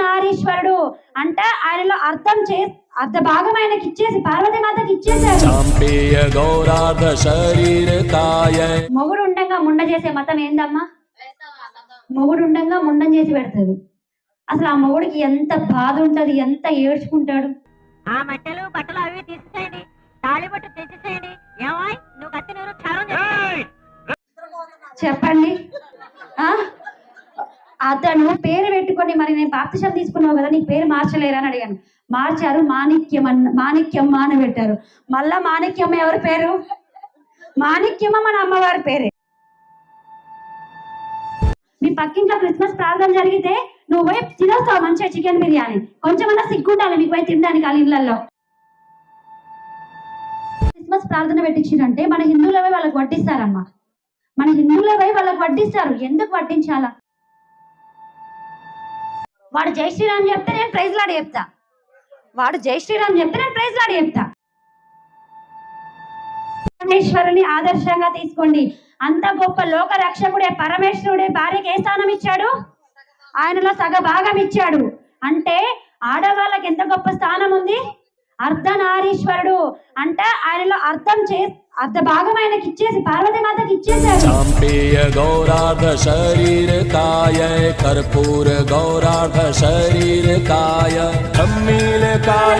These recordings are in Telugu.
అర్ధనారీశ్వరుడు అంటే ఆయనలో అర్ధ భాగం ఆయనకి ఇచ్చేసి పార్వతీమాతకి ఇచ్చేసారు. మొగుడు ఉండంగా ముండ చేసే మతం ఏందమ్మా? మొగుడు ఉండంగా ముండం చేసి పెడుతుంది. అసలు ఆ మొగుడికి ఎంత బాధ ఉంటది, ఎంత ఏడ్చుకుంటాడు. ఆ మట్టెలు బట్టలు అవి తీసేసేయండి, తాళి బట్టు తెచ్చేసేయండి. ఏమాయ్ నువ్వు కత్తి నూరు చారం చెప్పండి. అతను పేరు పెట్టుకొని, మరి నేను బాప్తిసం తీసుకున్నావు కదా, నీకు పేరు మార్చలేరా అని అడిగాను. మార్చారు, మాణిక్యమ్మ అని పెట్టారు. మళ్ళా మాణిక్యమ్మ ఎవరి పేరు? మాణిక్యమ్మ మన అమ్మవారి పేరే. మీ పక్కింట్లో క్రిస్మస్ ప్రార్థన జరిగితే నువ్వు పోయి తినొస్తావు మంచిగా చికెన్ బిర్యానీ. కొంచెమన్నా సిగ్గుండాలి మీకు పోయి తినడానికి వాళ్ళ ఇళ్లలో. క్రిస్మస్ ప్రార్థన పెట్టించిందంటే మన హిందువులవై వాళ్ళకి వడ్డిస్తారమ్మా. మన హిందువులవై వాళ్ళకి వడ్డిస్తారు. ఎందుకు వడ్డించాలా? వాడు జై శ్రీరామ్ చెప్తే నేను ప్రైజ్ లాడి చెప్తా. వాడు జై శ్రీరామ్ చెప్తే నేను ప్రైజ్ లాడి చెప్తా. పరమేశ్వరుని ఆదర్శంగా తీసుకోండి. అంత గొప్ప లోక రక్షకుడే పరమేశ్వరుడే భార్యకి ఏ స్థానం ఇచ్చాడు? ఆయనలో సగ భాగం ఇచ్చాడు. అంటే ఆడవాళ్ళకి ఎంత గొప్ప స్థానం ఉంది. అర్ధనారీశ్వరుడు అంటే ఆయనలో అర్ధ భాగం ఆయనకి ఇచ్చేసి పార్వతీమాతకి ఇచ్చేసారు.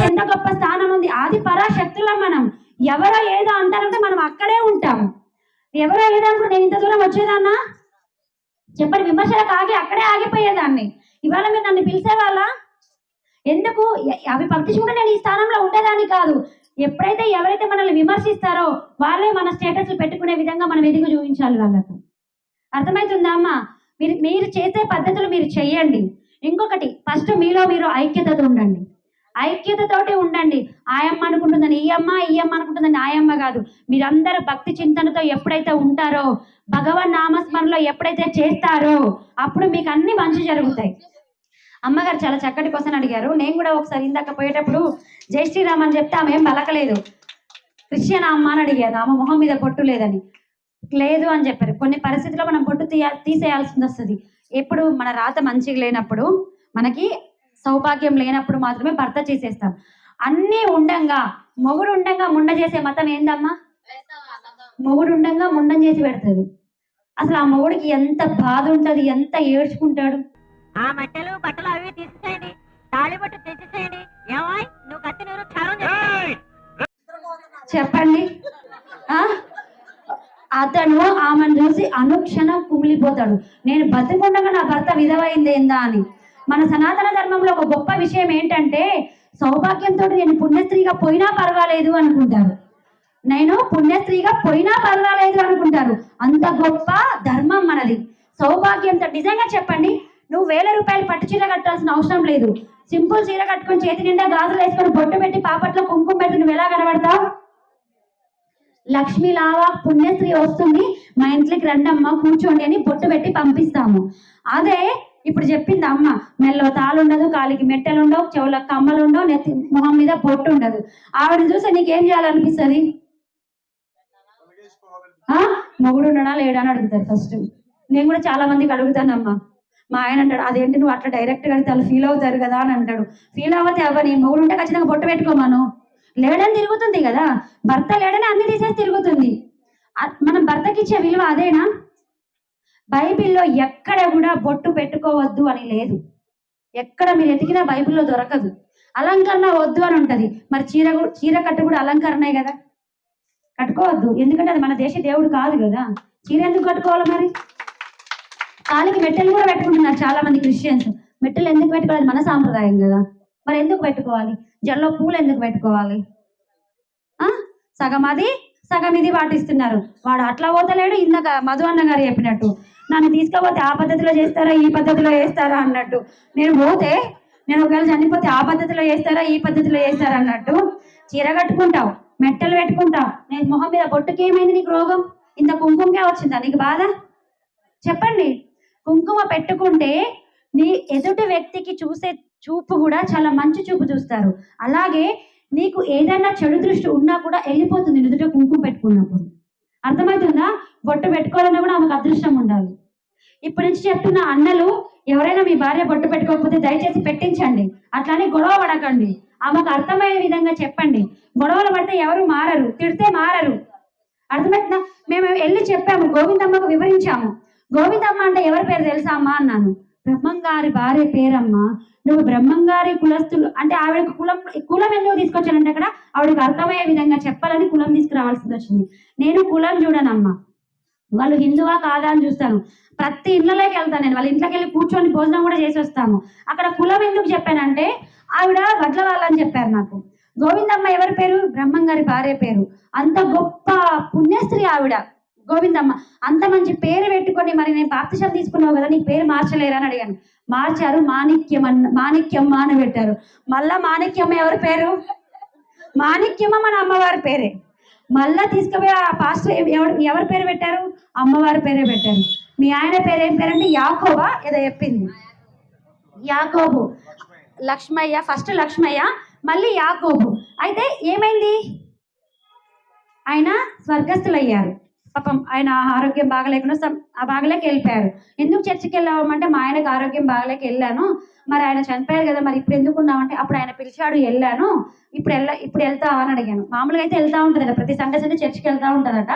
ఎంత గొప్ప స్థానం ఉంది. ఆది పరాశక్తులం మనం. ఎవరో ఏదో అంటారంటే మనం అక్కడే ఉంటాము. ఎవరో ఏదో అనుకుంటే నేను ఇంత దూరం వచ్చేదాన్నా చెప్పండి. విమర్శలకు అక్కడే ఆగిపోయేదాన్ని. ఇవాళ మీరు నన్ను పిలిచేవాళ్ళ ఎందుకు? అవి పట్టించుకుంటే నేను ఈ స్థానంలో ఉండేదాన్ని కాదు. ఎప్పుడైతే ఎవరైతే మనల్ని విమర్శిస్తారో వాళ్ళే మన స్టేటస్లు పెట్టుకునే విధంగా మనం ఎదుగు చూపించాలి వాళ్ళకు. అర్థమవుతుందా అమ్మా? మీరు చేసే పద్ధతులు మీరు చెయ్యండి. ఇంకొకటి, ఫస్ట్ మీలో మీరు ఐక్యతతో ఉండండి. ఐక్యతతోటి ఉండండి. ఆయమ్మ అనుకుంటుందని ఈ అమ్మ, ఈ అమ్మ అనుకుంటుందని ఆయమ్మ కాదు. మీరందరూ భక్తి చింతనతో ఎప్పుడైతే ఉంటారో, భగవన్ నామస్మరణలో ఎప్పుడైతే చేస్తారో అప్పుడు మీకు అన్ని మంచి జరుగుతాయి. అమ్మగారు చాలా చక్కటి క్వశ్చన్ అడిగారు. నేను కూడా ఒకసారి ఇందాక పోయేటప్పుడు జై శ్రీరామ్ అని చెప్తే ఆమె ఏం పలకలేదు. క్రిస్టియన్ అమ్మ అని అడిగారు. ఆమె మొహం మీద పొట్టు లేదని. లేదు అని చెప్పారు. కొన్ని పరిస్థితుల్లో మనం పొట్టు తీసేయాల్సి వస్తుంది. ఎప్పుడు మన రాత మంచిగా లేనప్పుడు, మనకి సౌభాగ్యం లేనప్పుడు మాత్రమే భర్త చేసేస్తాం. అన్నీ ఉండంగా మొగుడు ఉండంగా ముండ చేసే మతం ఏందమ్మా? మొగుడు ఉండంగా ముండం చేసి పెడుతుంది. అసలు ఆ మొగుడికి ఎంత బాధ ఉంటది, ఎంత ఏడ్చుకుంటాడు. ఆ మట్టెలు బట్టలు అవి తీసేసేయండి, తాళి బట్టు తెచ్చేసేయండి. ఏమాయ్ నువ్వు కత్తి నూరు చారం చెప్పండి. అతను ఆమెను చూసి అనుక్షణం కుమిలిపోతాడు. నేను బతికుండగా నా భర్త విధవైంది ఏందా అని. మన సనాతన ధర్మంలో ఒక గొప్ప విషయం ఏంటంటే, సౌభాగ్యంతో నేను పుణ్యస్త్రీగా పోయినా పర్వాలేదు అనుకుంటారు. నేను పుణ్యస్త్రీగా పోయినా పర్వాలేదు అనుకుంటారు. అంత గొప్ప ధర్మం మనది. సౌభాగ్యంతో నిజంగా చెప్పండి, నువ్వు 1000 రూపాయలు పట్టు చీర కట్టాల్సిన అవసరం లేదు. సింపుల్ చీర కట్టుకొని చేతి నిండా గాజులు వేసుకొని బొట్టు పెట్టి పాపట్లో కుంకుమ పెట్టి నువ్వు ఎలా కనబడతావు? లక్ష్మీ లావా పుణ్యస్త్రీ వస్తుంది, మా ఇంట్లోకి రండమ్మ కూర్చోండి అని బొట్టు పెట్టి పంపిస్తాము. అదే ఇప్పుడు చెప్పింది అమ్మ, మెల్లో తాళ్ళు ఉండదు, కాలికి మెట్టెలు ఉండవు, చెవులకు కమ్మలు ఉండవు, నెత్తి మొహం మీద బొట్టు ఉండదు. ఆవిడని చూస్తే నీకేం చేయాలనిపిస్తుంది? మొగుడు ఉండడా లేడా అని అడుగుతారు ఫస్ట్. నేను కూడా చాలా మందికి అడుగుతానమ్మా. మా ఆయన అంటాడు, అదేంటి నువ్వు అట్లా డైరెక్ట్గా అడిగితే వాళ్ళు ఫీల్ అవుతారు కదా అని అంటాడు. ఫీల్ అవ్వతే అవ్వని, మొగుడు ఉంటే ఖచ్చితంగా బొట్టు పెట్టుకోమను. లేడని తిరుగుతుంది కదా, భర్త లేడని అన్ని తీసేసి తిరుగుతుంది. మనం భర్తకి ఇచ్చే విలువ అదేనా? బైబిల్లో ఎక్కడ కూడా బొట్టు పెట్టుకోవద్దు అని లేదు. ఎక్కడ మీరు ఎతికినా బైబిల్లో దొరకదు. అలంకరణ వద్దు అని ఉంటది. మరి చీర కట్టు కూడా అలంకరణే కదా, కట్టుకోవద్దు. ఎందుకంటే అది మన దేశ దేవుడు కాదు కదా. చీర ఎందుకు కట్టుకోవాలి? మరి కాలికి మెట్టెలు కూడా పెట్టుకుంటున్నారు చాలా మంది క్రిస్టియన్స్. మెట్టెలు ఎందుకు పెట్టుకోవాలి? మన సాంప్రదాయం కదా. మరి ఎందుకు పెట్టుకోవాలి? జల్లో పూలు ఎందుకు పెట్టుకోవాలి? సగం అది సగం ఇది పాటిస్తున్నారు. వాడు అట్లా పోతలేడు. ఇందాక మధు అన్న గారు చెప్పినట్టు, నన్ను తీసుకపోతే ఆ పద్ధతిలో చేస్తారా ఈ పద్ధతిలో చేస్తారా అన్నట్టు. నేను ఒకవేళ చనిపోతే ఆ పద్ధతిలో చేస్తారా ఈ పద్ధతిలో చేస్తారా అన్నట్టు. చీర కట్టుకుంటావు, మెట్టలు పెట్టుకుంటావు, నేను మొహం మీద బొట్టుకి ఏమైంది నీకు రోగం? ఇంత కుంకుమకే వచ్చిందా నీకు బాధ? చెప్పండి. కుంకుమ పెట్టుకుంటే నీ ఎదుటి వ్యక్తికి చూసే చూపు కూడా చాలా మంచి చూపు చూస్తారు. అలాగే నీకు ఏదైనా చెడు దృష్టి ఉన్నా కూడా వెళ్ళిపోతుంది ఎదుట కుంకుమ పెట్టుకున్నప్పుడు. అర్థమవుతుందా? బొట్టు పెట్టుకోవాలన్నా కూడా ఆమెకు అదృష్టం ఉండాలి. ఇప్పటి నుంచి చెప్తున్న అన్నలు, ఎవరైనా మీ భార్య బొట్టు పెట్టుకోకపోతే దయచేసి పెట్టించండి. అట్లానే గొడవ పడకండి. ఆమెకు అర్థమయ్యే విధంగా చెప్పండి. గొడవలు పడితే ఎవరు మారరు, తిడితే మారరు. అర్థమవుతుందా? మేము వెళ్ళి చెప్పాము, గోవిందమ్మకు వివరించాము. గోవిందమ్మ అంటే ఎవరి పేరు తెలుసా అమ్మా అన్నాను. బ్రహ్మంగారి భార్య పేరమ్మా. నువ్వు బ్రహ్మంగారి కులస్తులు అంటే ఆవిడకి కులం ఎందుకు తీసుకొచ్చానంటే అక్కడ ఆవిడకి అర్థమయ్యే విధంగా చెప్పాలని కులం తీసుకురావాల్సింది వచ్చింది. నేను కులం చూడనమ్మా, వాళ్ళు హిందువా కాదా అని చూస్తాను. ప్రతి ఇళ్ళలోకి వెళ్తాను నేను, వాళ్ళ ఇంట్లోకి వెళ్ళి కూర్చొని భోజనం కూడా చేసి వస్తాము. అక్కడ కులం ఎందుకు చెప్పానంటే ఆవిడ వడ్ల వాళ్ళని చెప్పారు నాకు. గోవిందమ్మ ఎవరి పేరు? బ్రహ్మంగారి భార్య పేరు. అంత గొప్ప పుణ్యస్త్రీ ఆవిడ గోవిందమ్మ. అంత మంచి పేరు పెట్టుకొని మరి నేను బాప్తిసం తీసుకున్నావు కదా, నీ పేరు మార్చలేరా అని అడిగాను. మార్చారు, మాణిక్యమ్మ అని పెట్టారు. మళ్ళా మాణిక్యమ్మ ఎవరి పేరు? మాణిక్యమ్మ మన అమ్మవారి పేరే. మళ్ళా తీసుకుపోయి ఆ పాస్టర్ ఎవరి పేరు పెట్టారు? అమ్మవారి పేరే పెట్టారు. మీ ఆయన పేరు ఏం పేరంటే యాకోబా ఏదో చెప్పింది. యాకోబు. లక్ష్మయ్య, ఫస్ట్ లక్ష్మయ్య, మళ్ళీ యాకోబు. అయితే ఏమైంది? ఆయన స్వర్గస్థులయ్యారు. పాపం ఆయన ఆరోగ్యం బాగలేకుండా బాగలేక వెళ్ళిపోయారు. ఎందుకు చర్చికి వెళ్ళామంటే మా ఆయనకు ఆరోగ్యం బాగలేక వెళ్ళాను. మరి ఆయన చనిపోయారు కదా, మరి ఇప్పుడు ఎందుకు ఉన్నామంటే అప్పుడు ఆయన పిలిచాడు వెళ్ళాను. ఇప్పుడు వెళ్తావా అని అడిగాను. మామూలుగా అయితే వెళ్తా ఉంటుంది కదా, ప్రతి సండే చర్చికి వెళ్తా ఉంటుందట.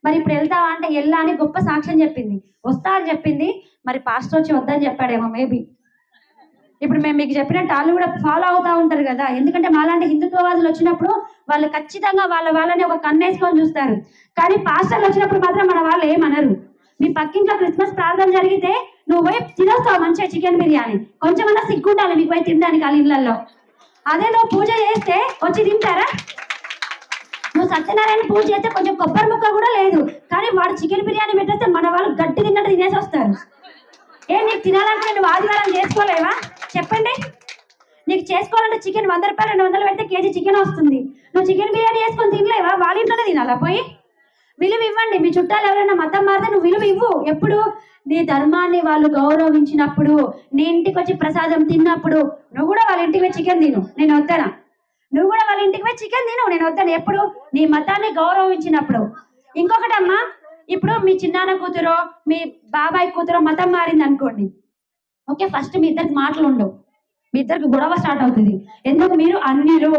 మరి ఇప్పుడు వెళ్తావా అంటే వెళ్ళా అని గొప్ప సాక్ష్యం చెప్పింది. వస్తా అని చెప్పింది. మరి పాస్టర్ వచ్చి వద్దని చెప్పాడేమో మేబీ. ఇప్పుడు మేము మీకు చెప్పినట్టు వాళ్ళు కూడా ఫాలో అవుతా ఉంటారు కదా. ఎందుకంటే మాలాంటి హిందుత్వవాదులు వచ్చినప్పుడు వాళ్ళు ఖచ్చితంగా వాళ్ళని ఒక కన్నేసుకొని చూస్తారు. కానీ పాస్టర్లు వచ్చినప్పుడు మాత్రం మన వాళ్ళు ఏమనరు. మీ పక్కింట్లో క్రిస్మస్ ప్రార్థన జరిగితే నువ్వు పోయి తినేస్తావు మంచిగా చికెన్ బిర్యానీ. కొంచెమన్నా సిగ్గుండాలి మీకు పోయి తినడానికి వాళ్ళ ఇళ్లలో. అదే నువ్వు పూజ చేస్తే వచ్చి తింటారా? నువ్వు సత్యనారాయణ పూజ చేస్తే కొంచెం కొబ్బరి ముక్క కూడా లేదు, కానీ వాడు చికెన్ బిర్యానీ పెట్టేస్తే మన వాళ్ళు గట్టి తిన్నట్టు తినేసి వస్తారు. నీకు తినాలంటే నువ్వు ఆదివారం చేసుకోలేవా చెప్పండి? నీకు చేసుకోవాలంటే చికెన్ 100 రూపాయలు 200 పెడితే కేజీ చికెన్ వస్తుంది. నువ్వు చికెన్ బిర్యానీ వేసుకొని తినలేవా? వాళ్ళ ఇంట్లోనే తినాలా పోయి? విలువ ఇవ్వండి. మీ చుట్టాలు ఎవరైనా మతం మారితే నువ్వు విలువ ఇవ్వు. ఎప్పుడు? నీ ధర్మాన్ని వాళ్ళు గౌరవించినప్పుడు, నీ ఇంటికి వచ్చి ప్రసాదం తిన్నప్పుడు నువ్వు కూడా వాళ్ళ ఇంటికి పోయి చికెన్ తిను, నేను వద్దానా? నువ్వు కూడా వాళ్ళ ఇంటికి పోయి చికెన్ తిను, నేను వద్దాను. ఎప్పుడు? నీ మతాన్ని గౌరవించినప్పుడు. ఇంకొకటమ్మా, ఇప్పుడు మీ చిన్నాన్న కూతురో మీ బాబాయ్ కూతురో మతం మారింది అనుకోండి, ఓకే, ఫస్ట్ మీ ఇద్దరికి మాటలు ఉండవు, మీ ఇద్దరికి గొడవ స్టార్ట్ అవుతుంది. ఎందుకు? మీరు అన్యులు.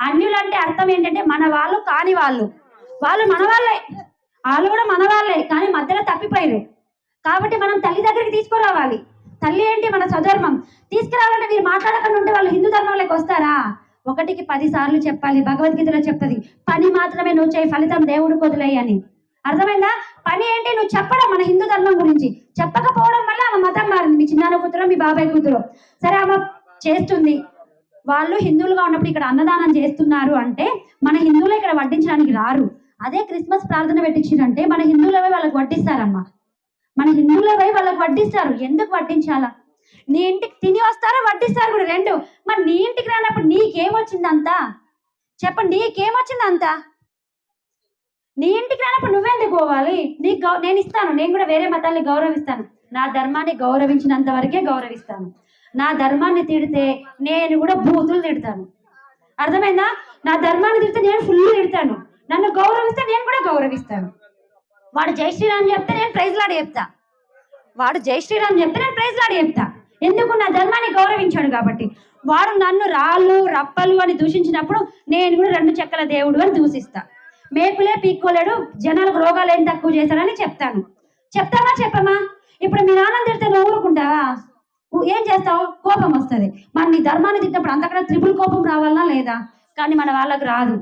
అన్యులు అంటే అర్థం ఏంటంటే మన వాళ్ళు కాని వాళ్ళు. వాళ్ళు మన వాళ్ళే, వాళ్ళు కూడా మన వాళ్ళే, కానీ మధ్యలో తప్పిపోయారు. కాబట్టి మనం తల్లి దగ్గరికి తీసుకురావాలి. తల్లి ఏంటి? మన స్వధర్మం. తీసుకురావాలంటే మీరు మాట్లాడకుండా ఉంటే వాళ్ళు హిందూ ధర్మంలోకి వస్తారా? 1కి 10 సార్లు చెప్పాలి. భగవద్గీతలో చెప్తుంది, పని మాత్రమే నువ్వు చేయి, ఫలితం దేవుడికి వదిలేయి అని. అర్థమైందా? పని ఏంటి? నువ్వు చెప్పడం మన హిందూ ధర్మం గురించి. చెప్పకపోవడం వల్ల ఆమె మతం మారింది. మీ చిన్నాన్న కూతురు, మీ బాబాయ్ కూతురు, సరే ఆమె చేస్తుంది. వాళ్ళు హిందువులుగా ఉన్నప్పుడు ఇక్కడ అన్నదానం చేస్తున్నారు అంటే మన హిందువులు ఇక్కడ వడ్డించడానికి రారు. అదే క్రిస్మస్ ప్రార్థన పెట్టించారంటే మన హిందువులవే వాళ్ళకి వడ్డిస్తారమ్మా. మన హిందువులవై వాళ్ళకి వడ్డిస్తారు. ఎందుకు వడ్డించాలా? నీ ఇంటికి తిని వస్తారో వడ్డిస్తారు కూడా, రెండు. మరి నీ ఇంటికి రానప్పుడు నీకేమొచ్చిందంతా చెప్పండి? నీకేమొచ్చిందంతా? నీ ఇంటికి రానప్పుడు నువ్వెందుకు పోవాలి? నేను ఇస్తాను, నేను కూడా వేరే మతాన్ని గౌరవిస్తాను. నా ధర్మాన్ని గౌరవించినంత వరకే గౌరవిస్తాను. నా ధర్మాన్ని తిడితే నేను కూడా బూతులు తిడతాను. అర్థమైందా? నా ధర్మాన్ని తిడితే నేను ఫుల్ తిడతాను. నన్ను గౌరవిస్తే నేను కూడా గౌరవిస్తాను. వాడు జై శ్రీరామ్ చెప్తే నేను ప్రైజ్ లాడి చెప్తా. వాడు జై శ్రీరామ్ చెప్తే నేను ప్రైజ్ లాడి చెప్తా. ఎందుకు? నా ధర్మాన్ని గౌరవించాడు కాబట్టి. వాడు నన్ను రాళ్ళు రప్పలు అని దూషించినప్పుడు నేను కూడా 2 చెక్కల దేవుడు అని దూషిస్తా. మేకులే పీక్కోలేడు, జనాలకు రోగాలు ఏం తక్కువ చేశారని చెప్తాను. చెప్తామా చెప్పమా? ఇప్పుడు మీ నాన్న తిడితే నువ్వు ఊరుకుంటావా? ఏం చేస్తావు? కోపం వస్తుంది. మన నీ ధర్మాన్ని తిట్టినప్పుడు అంతకన్నా త్రిపుల్ కోపం రావాలనా లేదా? కానీ మన వాళ్ళకు రాదు.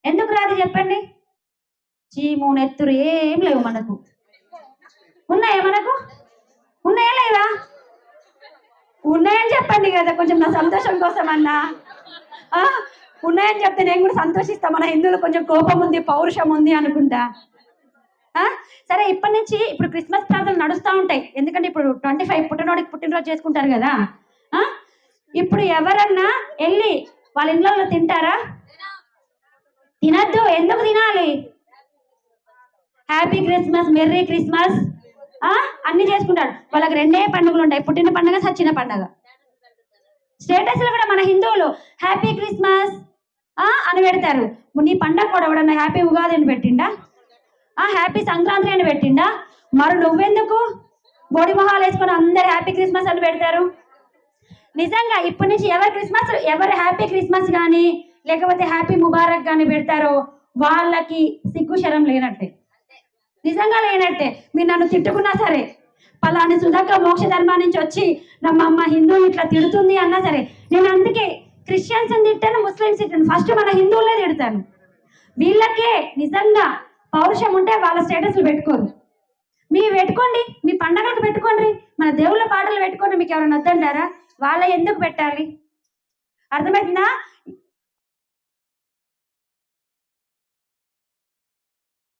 ఎందుకు రాదు చెప్పండి? చీము నెత్తురు ఏం లేవు మనకు. ఉన్నాయా మనకు? ఉన్నాయా లేవా? ఉన్నాయని చెప్పండి కదా, కొంచెం నా సంతోషం కోసం అన్నా. ఉన్నాయని చెప్తే నేను కూడా సంతోషిస్తా. మన హిందువులు కొంచెం కోపం ఉంది, పౌరుషం ఉంది అనుకుంటా. సరే, ఇప్పటి నుంచి ఇప్పుడు క్రిస్మస్ ప్రార్థనలు నడుస్తూ ఉంటాయి. ఎందుకంటే ఇప్పుడు 25 పుట్టినరోజు చేసుకుంటారు కదా. ఇప్పుడు ఎవరన్నా వెళ్ళి వాళ్ళ ఇళ్ళల్లో తింటారా? తినద్దు. ఎందుకు తినాలి? హ్యాపీ క్రిస్మస్, మెర్రీ క్రిస్మస్ అన్ని చేసుకుంటారు. వాళ్ళకి 2 పండుగలు ఉంటాయి, పుట్టిన పండుగ, సచ్చిన పండుగ. స్టేటస్లు కూడా మన హిందువులు హ్యాపీ క్రిస్మస్ అని పెడతారు. నీ పండగ కూడా ఎవడన్నా హ్యాపీ ఉగాది అని పెట్టిండా? హ్యాపీ సంక్రాంతి అని పెట్టిండా? మరి నువ్వెందుకు? బోడి మొహాలు వేసుకొని అందరు హ్యాపీ క్రిస్మస్ అని పెడతారు. నిజంగా ఇప్పటి నుంచి ఎవరు హ్యాపీ క్రిస్మస్ కానీ లేకపోతే హ్యాపీ ముబారక్ కానీ పెడతారో వాళ్ళకి సిగ్గు శరం లేనట్టే, నిజంగా లేనట్టే. మీరు నన్ను తిట్టుకున్నా సరే, పలాని సుధాక మోక్ష ధర్మా నుంచి వచ్చి మా అమ్మ హిందూ ఇట్లా తిడుతుంది అన్నా సరే, నేను అందుకే క్రిస్టియన్స్ తిట్టాను, ముస్లిమ్స్ తిట్టాను, ఫస్ట్ మన హిందువులే తిడతాను. వీళ్ళకే నిజంగా పౌరుషం ఉంటే వాళ్ళ స్టేటస్లు పెట్టుకోరు. మీరు పెట్టుకోండి, మీ పండగలకు పెట్టుకోండి, మన దేవుళ్ళ పాటలు పెట్టుకోండి, మీకు ఎవరైనా వద్దంటారా? వాళ్ళ ఎందుకు పెట్టాలి? అర్థమవుతుందా?